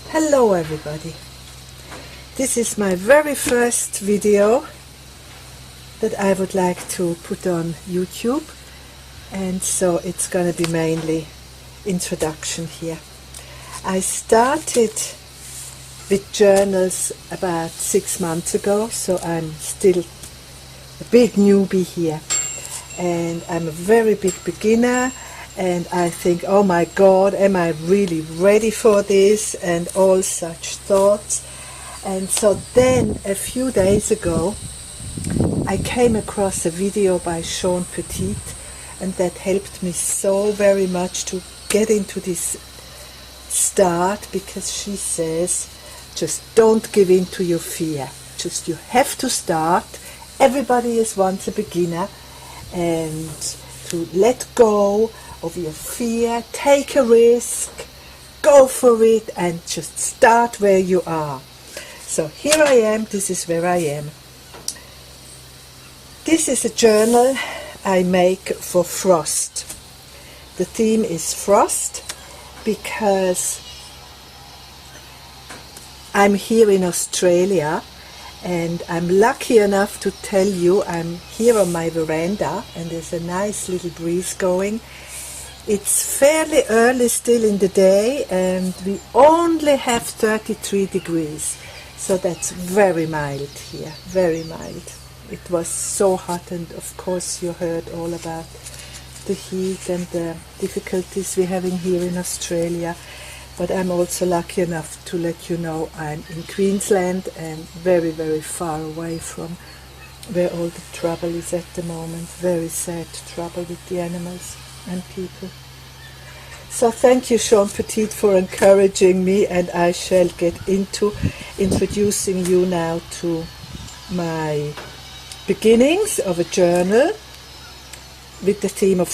Hello everybody. This is my very first video that I would like to put on YouTube, and so it's gonna be mainly introduction here. I started with journals about 6 months ago, so I'm still a big newbie here, and I'm a very big beginner. And I think, oh my God, am I really ready for this? And all such thoughts. And so then a few days ago, I came across a video by Sean Petit, and that helped me so very much to get into this start, because she says, just don't give in to your fear. Just you have to start. Everybody is once a beginner, and to let go of your fear, take a risk, go for it, and just start where you are. So here I am, this is where I am. This is a journal I make for frost. The theme is frost because I'm here in Australia, and I'm lucky enough to tell you I'm here on my veranda, and there's a nice little breeze going. It's fairly early still in the day, and we only have 33 degrees, so that's very mild here, very mild. It was so hot, and of course you heard all about the heat and the difficulties we're having here in Australia. But I'm also lucky enough to let you know I'm in Queensland, and very, very far away from where all the trouble is at the moment. Very sad trouble with the animals and people. So thank you, Sean Petit, for encouraging me, and I shall get into introducing you now to my beginnings of a journal with the theme of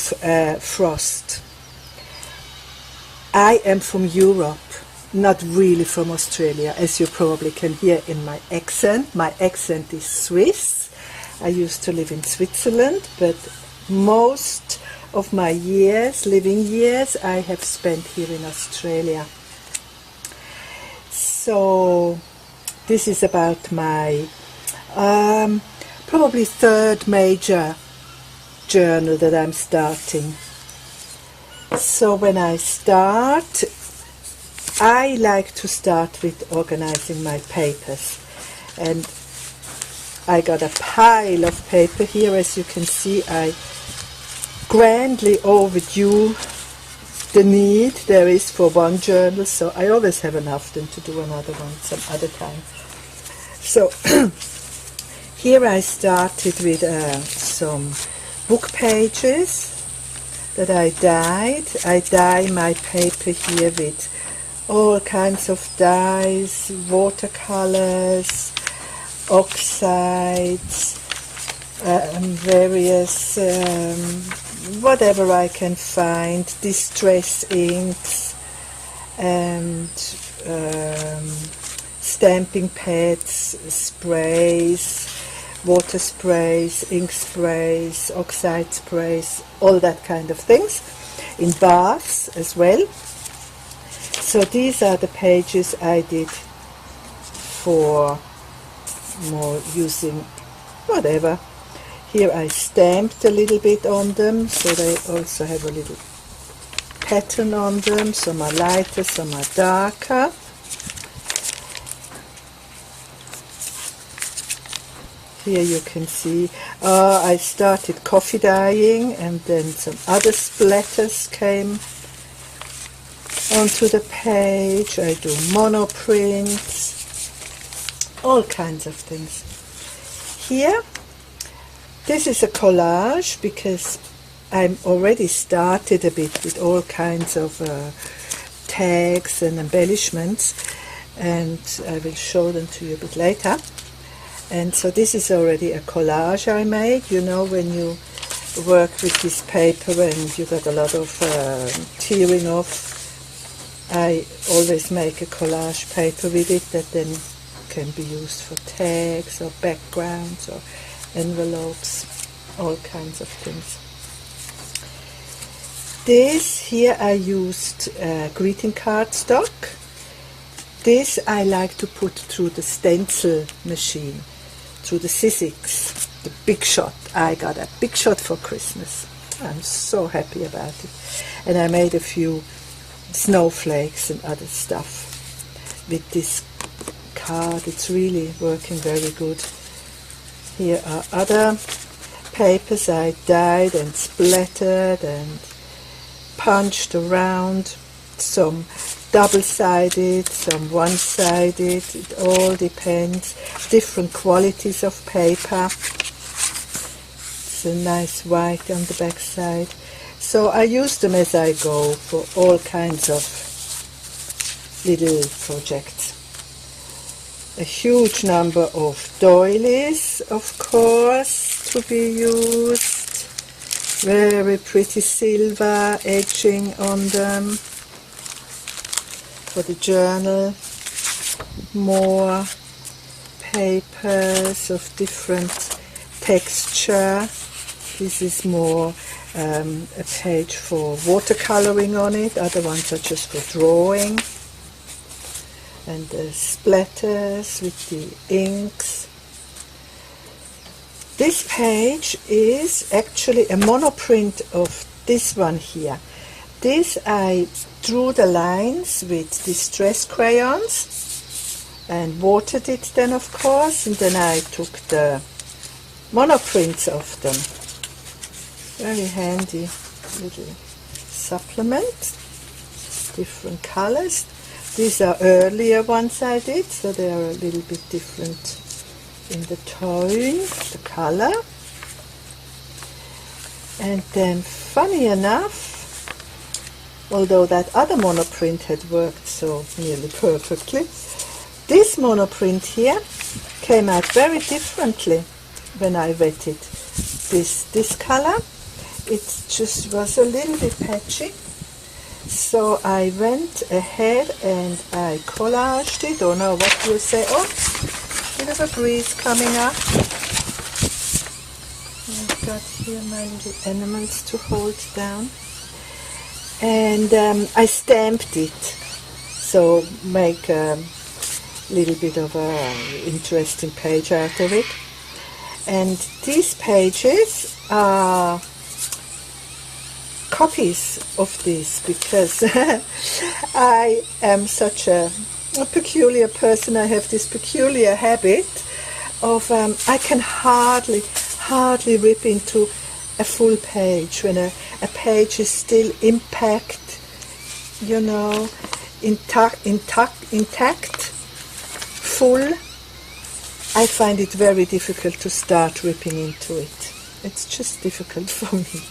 frost. I am from Europe, not really from Australia, as you probably can hear in my accent. My accent is Swiss. I used to live in Switzerland, but most of my living years, I have spent here in Australia. So this is about my probably third major journal that I'm starting. So when I start, I like to start with organizing my papers, and I got a pile of paper here. As you can see, I grandly overdue the need there is for one journal, so I always have enough then to do another one some other time. So here I started with some book pages that I dyed. I dye my paper here with all kinds of dyes, watercolors, oxides, various whatever I can find, distress inks, and stamping pads, sprays, water sprays, ink sprays, oxide sprays, all that kind of things, in baths as well. So these are the pages I did for more using whatever. Here I stamped a little bit on them, so they also have a little pattern on them. Some are lighter, some are darker. Here you can see I started coffee dyeing, and then some other splatters came onto the page. I do monoprints, all kinds of things. Here, this is a collage, because I'm already started a bit with all kinds of tags and embellishments, and I will show them to you a bit later. And so this is already a collage I made. You know, when you work with this paper and you got a lot of tearing off, I always make a collage paper with it that then can be used for tags or backgrounds or envelopes, all kinds of things. This here I used greeting card stock. This I like to put through the stencil machine, through the Sizzix, the Big Shot. I got a Big Shot for Christmas. I'm so happy about it. And I made a few snowflakes and other stuff with this card. It's really working very good. Here are other papers I dyed and splattered and punched around. Some double-sided, some one-sided. It all depends. Different qualities of paper. It's a nice white on the back side. So I use them as I go for all kinds of little projects. A huge number of doilies, of course, to be used. Very pretty silver edging on them for the journal. More papers of different texture. This is more a page for watercoloring on it. Other ones are just for drawing. And the splatters with the inks. This page is actually a monoprint of this one here. This I drew the lines with distress crayons and watered it then, of course, and then I took the monoprints of them. Very handy little supplement, different colors. These are earlier ones I did, so they are a little bit different in the tone, the color. And then, funny enough, although that other monoprint had worked so nearly perfectly, this monoprint here came out very differently when I wetted this color. It just was a little bit patchy. So I went ahead and I collaged it, or no, what do you say? Oh, bit of a breeze coming up. I've got here my little animals to hold down. And I stamped it, so make a little bit of an interesting page out of it. And these pages are copies of this, because I am such a peculiar person. I have this peculiar habit of I can hardly rip into a full page when a page is still intact, you know, intact, full. I find it very difficult to start ripping into it. It's just difficult for me.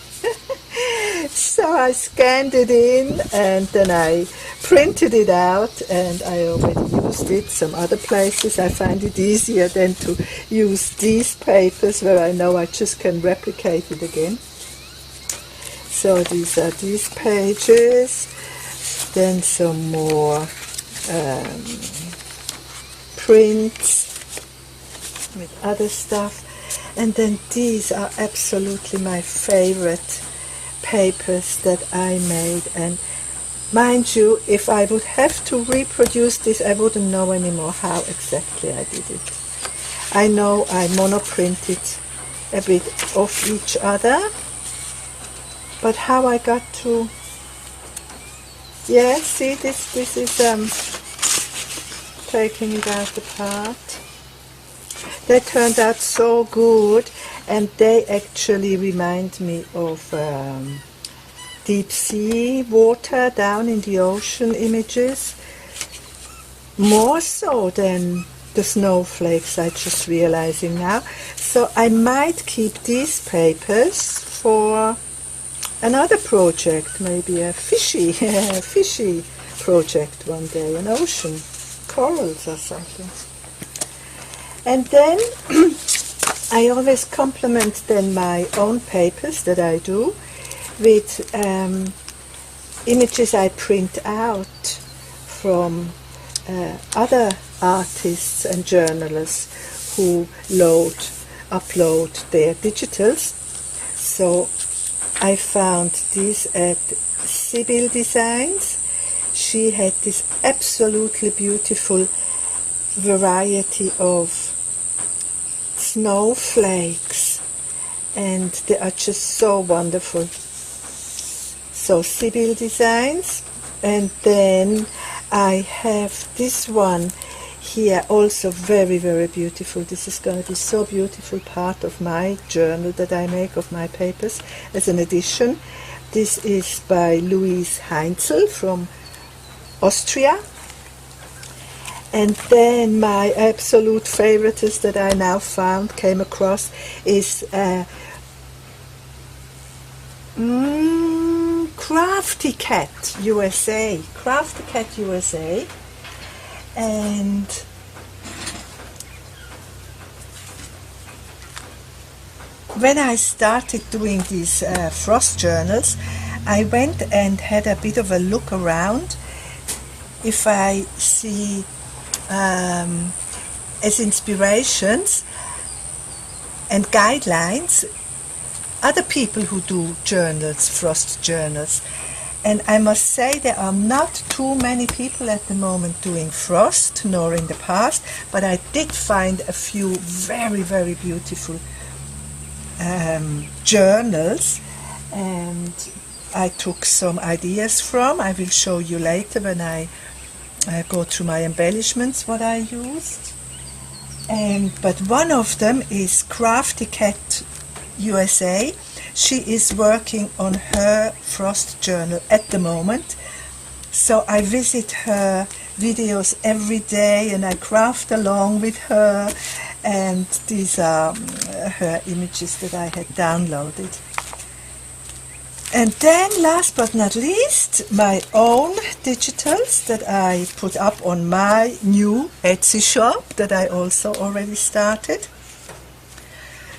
So I scanned it in and then I printed it out, and I already used it some other places. I find it easier than to use these papers where I know I just can replicate it again. So these are these pages, then some more prints with other stuff, and then these are absolutely my favorite papers that I made. And mind you, if I would have to reproduce this, I wouldn't know anymore how exactly I did it. I know I monoprinted a bit of each other, but how I got to, yeah, see, this is taking it out apart. They turned out so good, and they actually remind me of deep sea water down in the ocean images, more so than the snowflakes, I'm just realizing now. So I might keep these papers for another project, maybe a fishy project one day, an ocean, corals or something. And then I always complement then my own papers that I do with images I print out from other artists and journalists who upload their digitals. So I found this at Sibyl Designs. she had this absolutely beautiful variety of snowflakes, and they are just so wonderful. So Sibyl Designs, and then I have this one here, also very, very beautiful. This is going to be so beautiful, part of my journal that I make of my papers as an edition. This is by Louise Heinzel from Austria. And then my absolute favorite is that I now came across is Crafty Cat USA. Crafty Cat USA. And when I started doing these frost journals, I went and had a bit of a look around if I see as inspirations and guidelines other people who do journals, frost journals. And I must say there are not too many people at the moment doing frost, nor in the past, but I did find a few very, very beautiful journals, and I took some ideas from. I will show you later when I go through my embellishments what I used. But one of them is Crafty Cat USA. She is working on her frost journal at the moment, so I visit her videos every day and I craft along with her, and these are her images that I had downloaded. And then last but not least, my own digitals that I put up on my new Etsy shop that I also already started.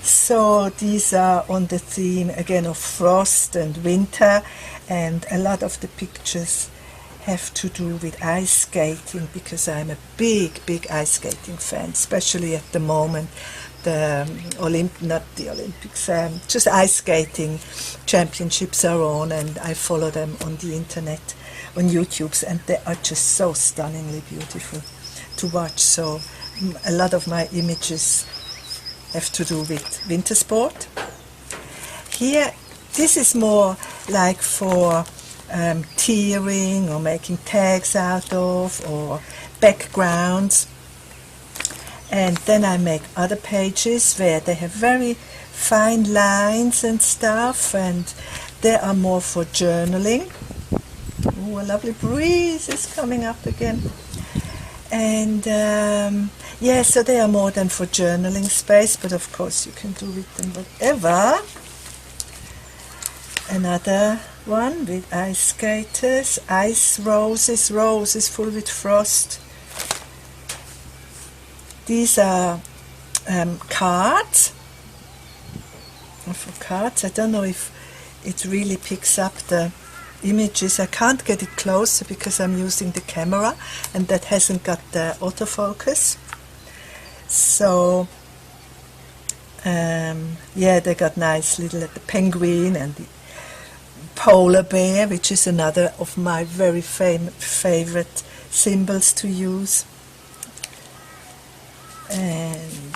So these are on the theme again of frost and winter, and a lot of the pictures have to do with ice skating, because I'm a big ice skating fan, especially at the moment. The not the Olympics, just ice skating championships are on, and I follow them on the internet, on YouTube, and they are just so stunningly beautiful to watch. So a lot of my images have to do with winter sport. Here, this is more like for tearing or making tags out of, or backgrounds. And then I make other pages where they have very fine lines and stuff, and they are more for journaling. Oh, a lovely breeze is coming up again. And yeah, so they are more than for journaling space, but of course you can do with them whatever. Another one with ice skaters, ice roses, roses full with frost. These are cards. For cards, I don't know if it really picks up the images. I can't get it closer because I'm using the camera, and that hasn't got the autofocus. So yeah, they got nice little the penguin and the polar bear, which is another of my very favorite symbols to use. And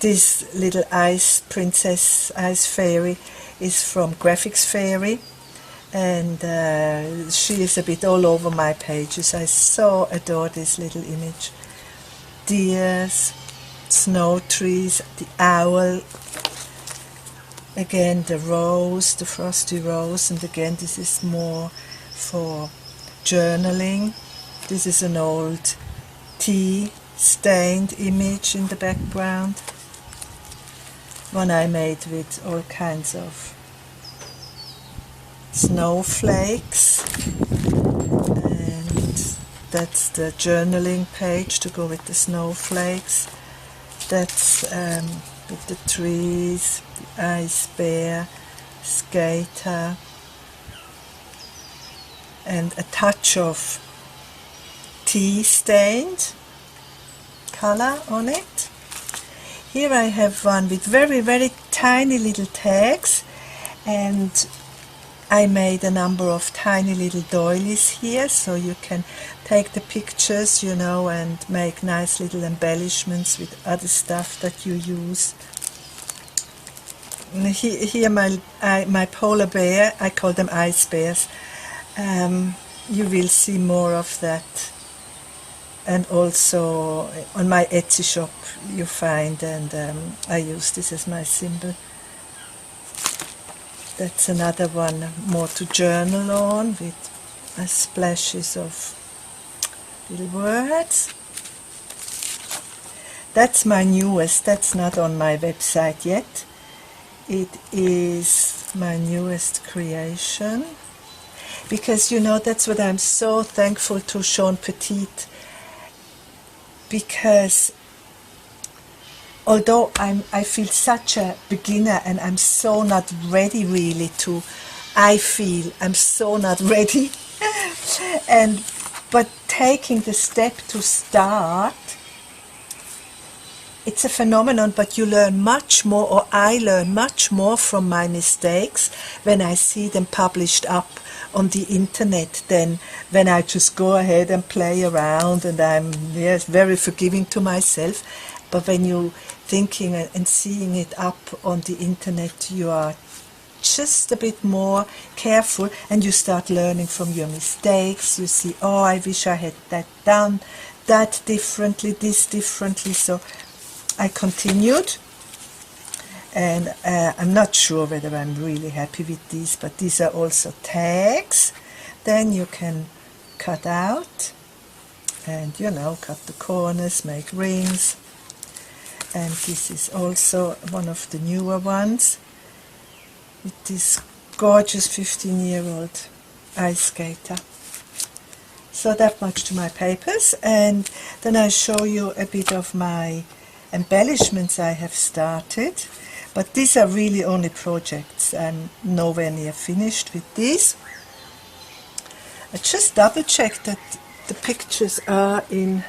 this little ice princess, ice fairy, is from Graphics Fairy, and she is a bit all over my pages. I so adore this little image. Deers, snow trees, the owl, again the rose, the frosty rose, and again this is more for journaling. This is an old tea stained image in the background, one I made with all kinds of snowflakes, and that's the journaling page to go with the snowflakes. That's with the trees, the ice bear, skater, and a touch of tea stained color on it. Here I have one with very tiny little tags, and I made a number of tiny little doilies here, so you can take the pictures, you know, and make nice little embellishments with other stuff that you use. Here my polar bear, I call them ice bears. You will see more of that. And also on my Etsy shop you find, and I use this as my symbol. That's another one more to journal on, with splashes of little words. That's my newest, that's not on my website yet. It is my newest creation, because you know, that's what I'm so thankful to Sean Petit, because although I feel such a beginner and I'm so not ready really to, I feel I'm so not ready, but taking the step to start, it's a phenomenon. But you learn much more, or I learn much more from my mistakes when I see them published up on the internet than when I just go ahead and play around, and I'm very forgiving to myself. But when you thinking and seeing it up on the internet, you are just a bit more careful, and you start learning from your mistakes. You see, oh, I wish I had done that differently, this differently. So I continued, and I'm not sure whether I'm really happy with these, but these are also tags. Then you can cut out and, you know, cut the corners, make rings. And this is also one of the newer ones with this gorgeous 15-year-old ice skater. So that much to my papers, and then I show you a bit of my embellishments I have started, but these are really only projects. I'm nowhere near finished with these. I just double checked that the pictures are in.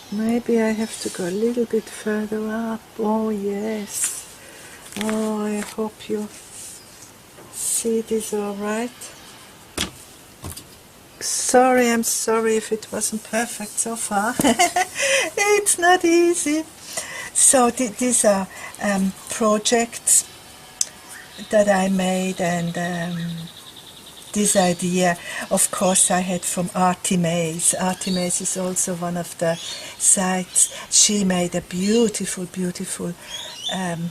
Maybe I have to go a little bit further up. Oh yes. Oh, I hope you see this all right. Sorry, I'm sorry if it wasn't perfect so far. It's not easy. So these are projects that I made, and this idea, of course, I had from Artie Mays. Artie Mays is also one of the sites. She made a beautiful, beautiful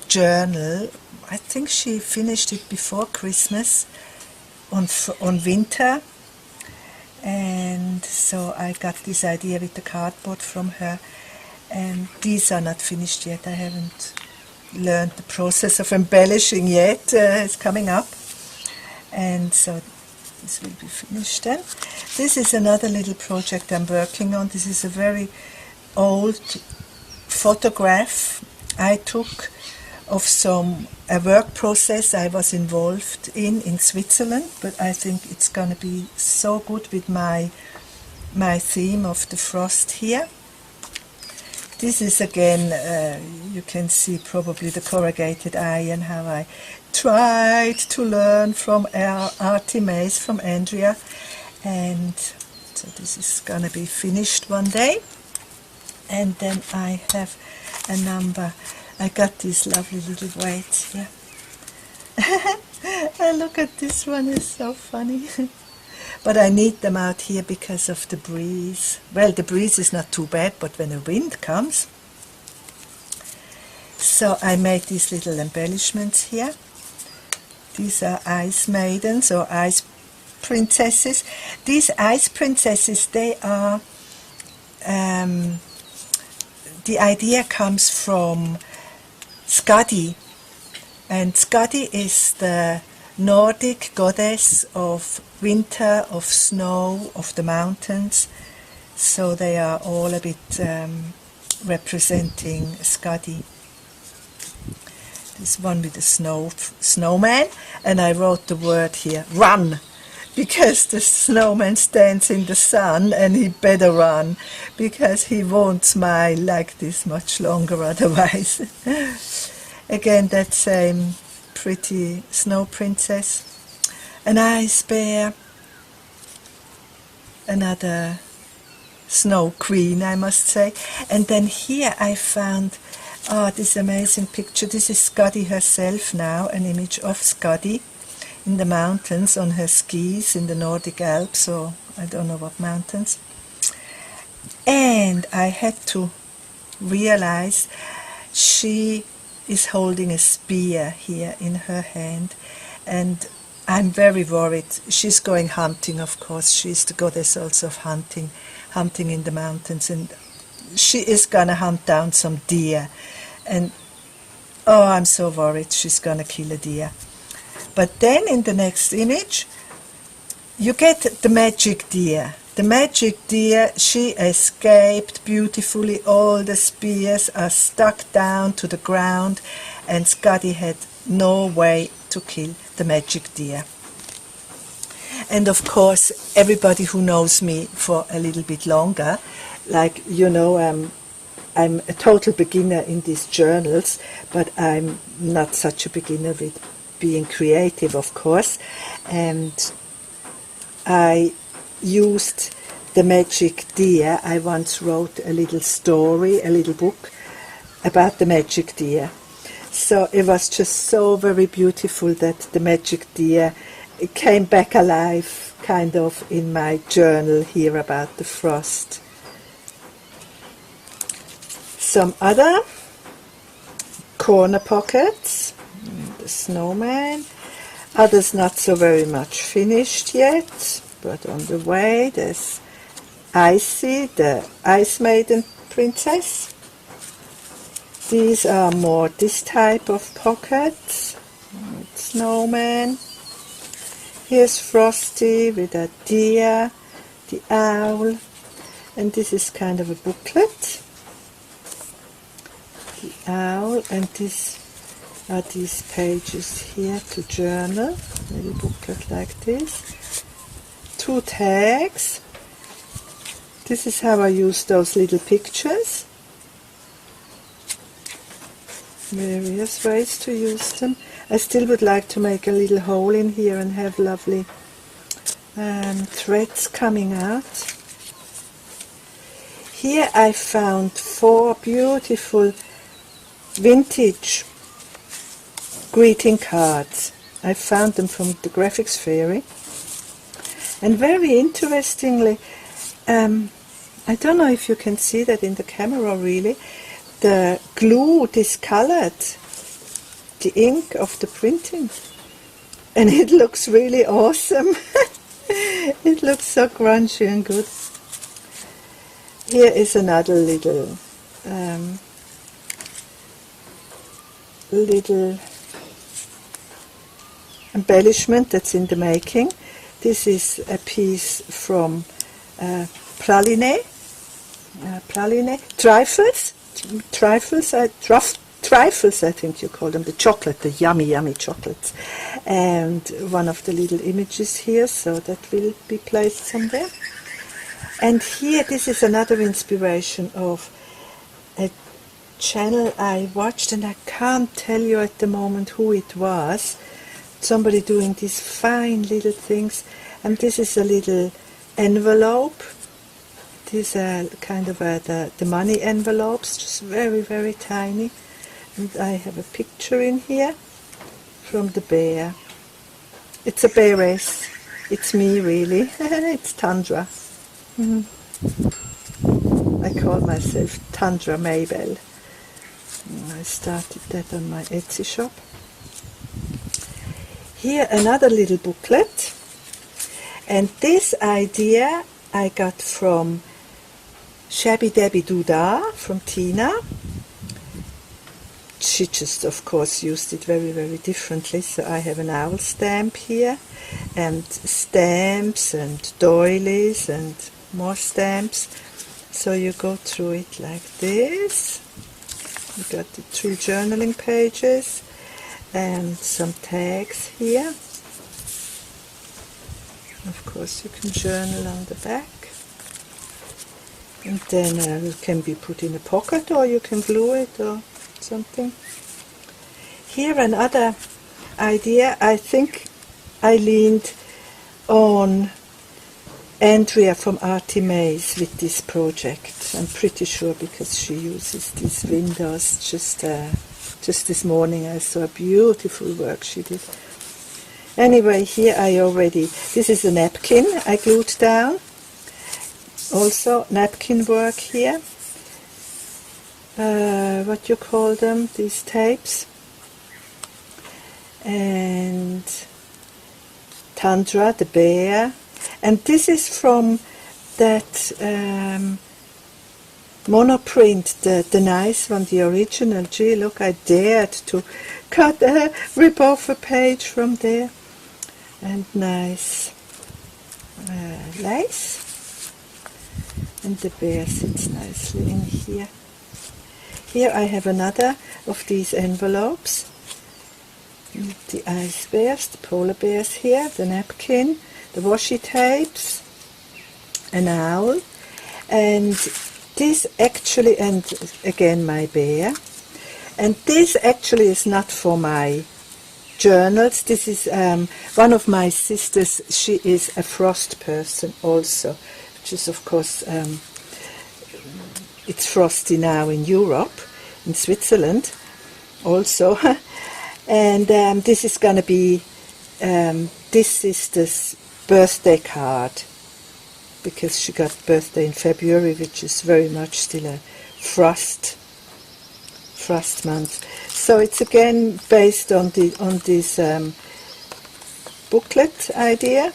journal. I think she finished it before Christmas on winter. And so I got this idea with the cardboard from her. And these are not finished yet. I haven't learned the process of embellishing yet. It's coming up. And so this will be finished then. This is another little project I'm working on. This is a very old photograph I took of a work process I was involved in Switzerland, but I think it's going to be so good with my theme of the frost here. This is again, you can see probably the corrugated iron, how I tried to learn from Artie Mays, from Andrea, and so this is going to be finished one day. And then I have a number. I got these lovely little weights here. And look at this one, is so funny. But I need them out here because of the breeze. Well, the breeze is not too bad, but when the wind comes. So I made these little embellishments here. These are ice maidens or ice princesses. These ice princesses, they are, the idea comes from Skadi. And Skadi is the Nordic goddess of winter, of snow, of the mountains. So they are all a bit representing Skadi. This one with the snowman, and I wrote the word here, run, because the snowman stands in the sun and he better run, because he won't smile like this much longer otherwise. Again, that same pretty snow princess. an ice bear, another snow queen, I must say. And then here I found this amazing picture. This is Scotty herself now, an image of Scotty in the mountains on her skis in the Nordic Alps, or I don't know what mountains. And I had to realize she is holding a spear here in her hand, and I'm very worried. She's going hunting, of course. She's the goddess also of hunting in the mountains, and she is gonna hunt down some deer, and oh, I'm so worried she's gonna kill a deer. But then in the next image you get the magic deer. The magic deer, she escaped beautifully. All the spears are stuck down to the ground, and Scotty had no way to kill the magic deer. And of course, everybody who knows me for a little bit longer, like, you know, I'm a total beginner in these journals, but I'm not such a beginner with being creative, of course. And I used the magic deer. I once wrote a little story, a little book about the magic deer. So it was just so very beautiful that the magic deer came back alive, kind of, in my journal here about the frost. Some other corner pockets, the snowman, others not so very much finished yet, but on the way. There's Icy, the Ice Maiden Princess. These are more this type of pockets. Snowman. Here's Frosty with a deer, the owl, and this is kind of a booklet. The owl, and this are these pages here to journal, a little booklet like this. 2 tags. This is how I use those little pictures. Various ways to use them. I still would like to make a little hole in here and have lovely threads coming out. Here I found 4 beautiful vintage greeting cards. I found them from the Graphics Fairy. And very interestingly, I don't know if you can see that in the camera really, the glue discolored the ink of the printing, and it looks really awesome. It looks so crunchy and good. Here is another little embellishment that's in the making. This is a piece from trifles, I think you call them, the chocolate, the yummy chocolates. And one of the little images here, so that will be placed somewhere. And here, this is another inspiration of a channel I watched, and I can't tell you at the moment who it was. Somebody doing these fine little things, and this is a little envelope. These are kind of the money envelopes, just very, very tiny. And I have a picture in here from the bear. It's a bearess. It's me, really. It's Tundra. I call myself Tundra Maybell. I started that on my Etsy shop. Here another little booklet, and this idea I got from Shabby Dabby Doodah, from Tina. She just, of course, used it very, very differently. So I have an owl stamp here, and stamps and doilies and more stamps. So you go through it like this. You got the 2 journaling pages and some tags here. Of course, you can journal on the back. And then it can be put in a pocket, or you can glue it or something. Here another idea. I think I leaned on Andrea from Artie Mays with this project. I'm pretty sure because she uses these windows. Just this morning I saw a beautiful work she did. Anyway, here this is a napkin I glued down. Also napkin work here. What you call them, these tapes. And Tundra, the bear. And this is from that monoprint, the nice one, the original. Gee, look, I dared to rip off a page from there. And nice lace. And the bear sits nicely in here. Here I have another of these envelopes. The ice bears, the polar bears here, the napkin, the washi tapes, an owl, and this actually, and again my bear, and this actually is not for my journals. This is one of my sisters. She is a frost person also, which is of course, it's frosty now in Europe, in Switzerland also. And this is going to be this sister's birthday card, because she got birthday in February, which is very much still a frost month. So it's again based on this booklet idea.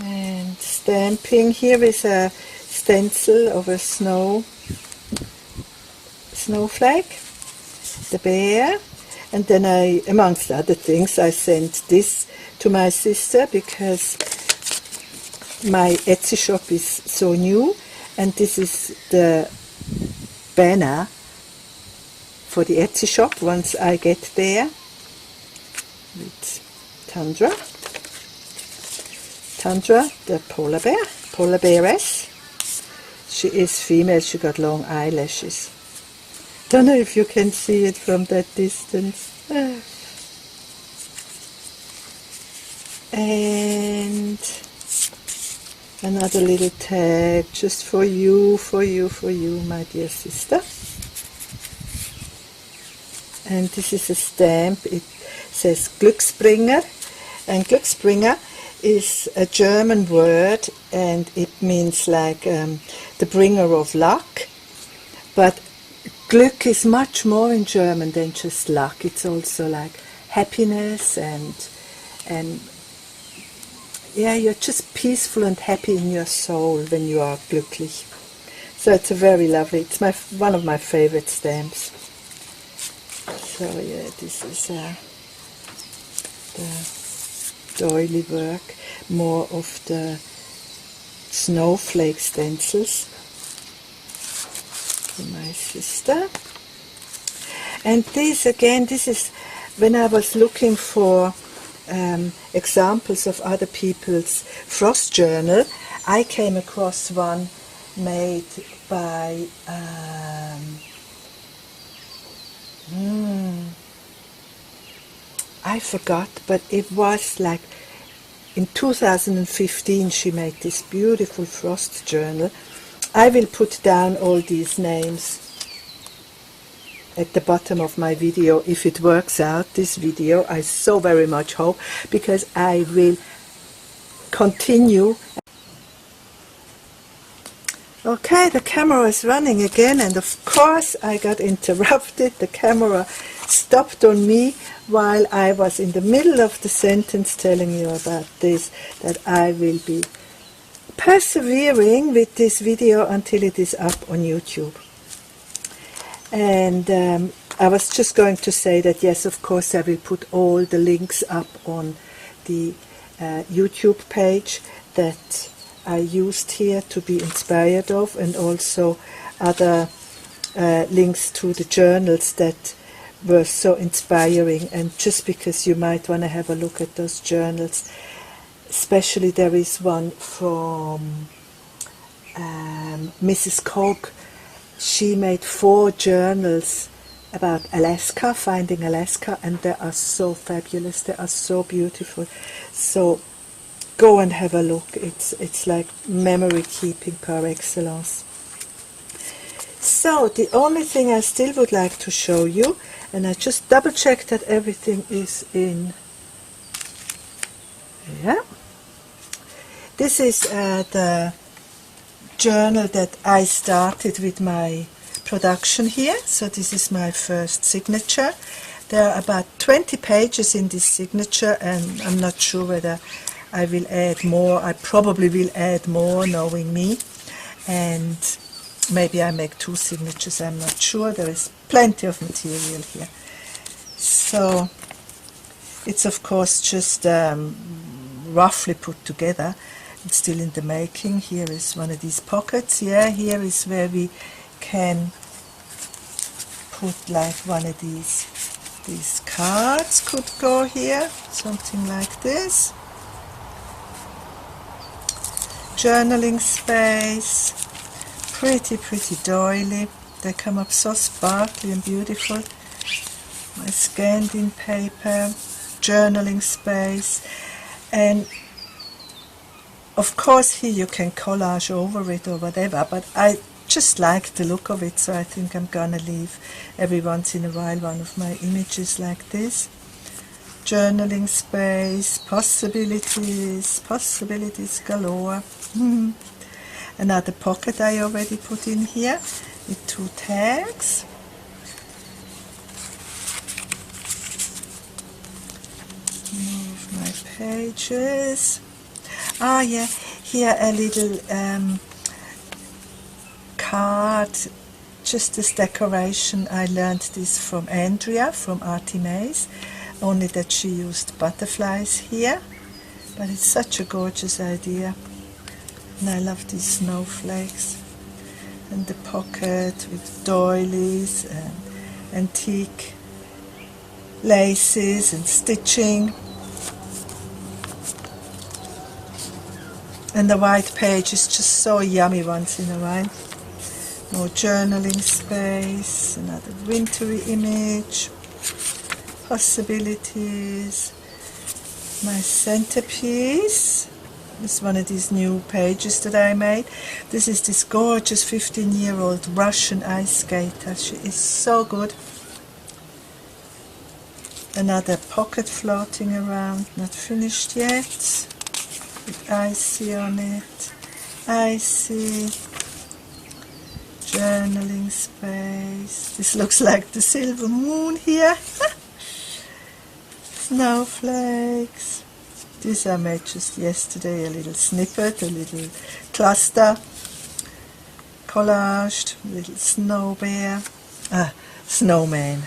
And stamping, here is a stencil of a snowflake, the bear. And then amongst other things, I sent this to my sister because my Etsy shop is so new, and this is the banner for the Etsy shop once I get there, with Tundra, the polar bearess. She is female, she got long eyelashes. Don't know if you can see it from that distance. And another little tag just for you, my dear sister. And this is a stamp. It says Glücksbringer, and Glücksbringer is a German word, and it means like the bringer of luck. But Glück is much more in German than just luck. It's also like happiness and yeah, you're just peaceful and happy in your soul when you are glücklich. So it's a very lovely, it's one of my favorite stamps. So yeah, this is the doily work, more of the snowflake stencils for my sister. And this again, this is when I was looking for examples of other people's frost journal, I came across one made by I forgot, but it was like in 2015 she made this beautiful frost journal. I will put down all these names at the bottom of my video if it works out, this video. I so very much hope, because I will continue. Okay, the camera is running again, and of course I got interrupted. The camera stopped on me while I was in the middle of the sentence telling you about this, that I will be persevering with this video until it is up on YouTube. And I was just going to say that yes, of course I will put all the links up on the YouTube page that I used here to be inspired of, and also other links to the journals that were so inspiring. And just because you might want to have a look at those journals, especially there is one from Mrs. Koch. She made 4 journals about Alaska, finding Alaska, and they are so fabulous, they are so beautiful. So go and have a look. It's like memory keeping par excellence. So the only thing I still would like to show you, and I just double checked that everything is in. Yeah, this is the journal that I started with my production here. So this is my first signature. There are about 20 pages in this signature, and I'm not sure whether I will add more. I probably will add more, knowing me, and maybe I make 2 signatures, I'm not sure. There is plenty of material here. So it's of course just roughly put together. It's still in the making. Here is one of these pockets. Yeah, here is where we can put like one of these cards could go here, something like this. Journaling space, pretty doily. They come up so sparkly and beautiful. My scanned in paper, journaling space, and of course here you can collage over it or whatever, but I just like the look of it, so I think I'm gonna leave every once in a while one of my images like this. Journaling space, possibilities galore. Another pocket I already put in here with 2 tags. Move my pages. Ah yeah, here a little card, just as decoration. I learned this from Andrea from Artie Mays, only that she used butterflies here, but it's such a gorgeous idea. And I love these snowflakes, and the pocket with doilies and antique laces and stitching, and the white page is just so yummy once in a while. More journaling space, another wintry image, possibilities. My centerpiece is one of these new pages that I made. This is this gorgeous 15-year-old Russian ice skater. She is so good. Another pocket floating around, not finished yet, with icy on it. Icy. Journaling space. This looks like the silver moon here. Snowflakes. These I made just yesterday, a little snippet, a little cluster, collaged, a little snow bear, snowman.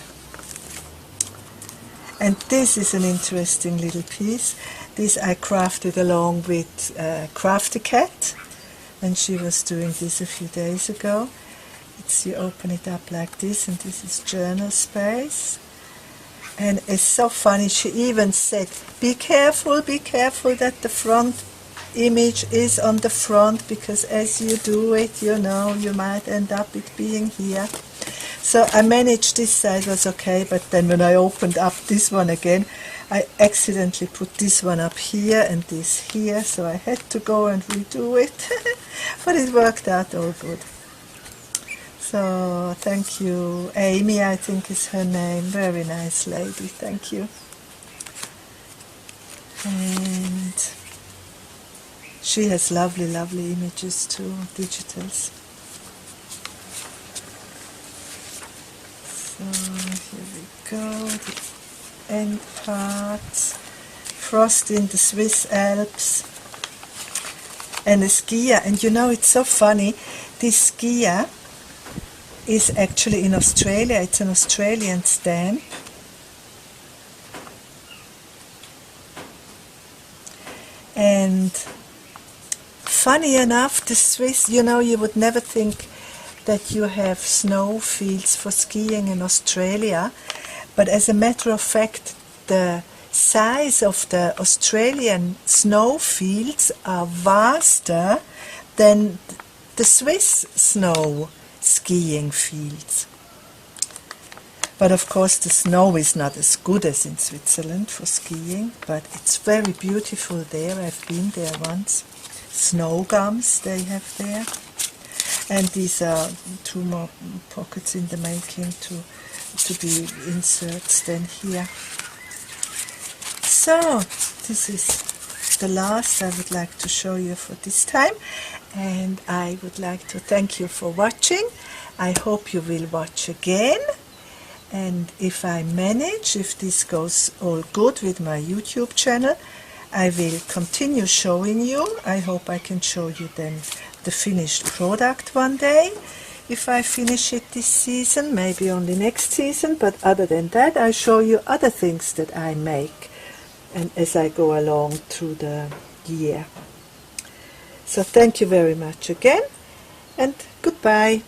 And this is an interesting little piece. This I crafted along with Crafty Cat, and she was doing this a few days ago. You open it up like this, and this is journal space. And it's so funny, she even said, be careful that the front image is on the front, because as you do it, you know, you might end up it being here. So I managed this side was okay, but then when I opened up this one again, I accidentally put this one up here and this here, so I had to go and redo it. But it worked out all good. So thank you, Amy, I think is her name. Very nice lady, thank you. And she has lovely images too, digitals. So here we go, the end parts. Frost in the Swiss Alps. And a skier, and you know, it's so funny, this skier is actually in Australia. It's an Australian stamp. And funny enough, the Swiss, you know, you would never think that you have snow fields for skiing in Australia, but as a matter of fact, the size of the Australian snow fields are vaster than the Swiss snow skiing fields. But of course the snow is not as good as in Switzerland for skiing, but it's very beautiful there. I've been there once. Snow gums they have there. And these are 2 more pockets in the making to be inserts then here. So this is the last I would like to show you for this time, and I would like to thank you for watching. I hope you will watch again, and if I manage, if this goes all good with my YouTube channel, I will continue showing you. I hope I can show you then the finished product one day if I finish it this season, maybe only next season, but other than that I show you other things that I make and as I go along through the year. So thank you very much again, and goodbye.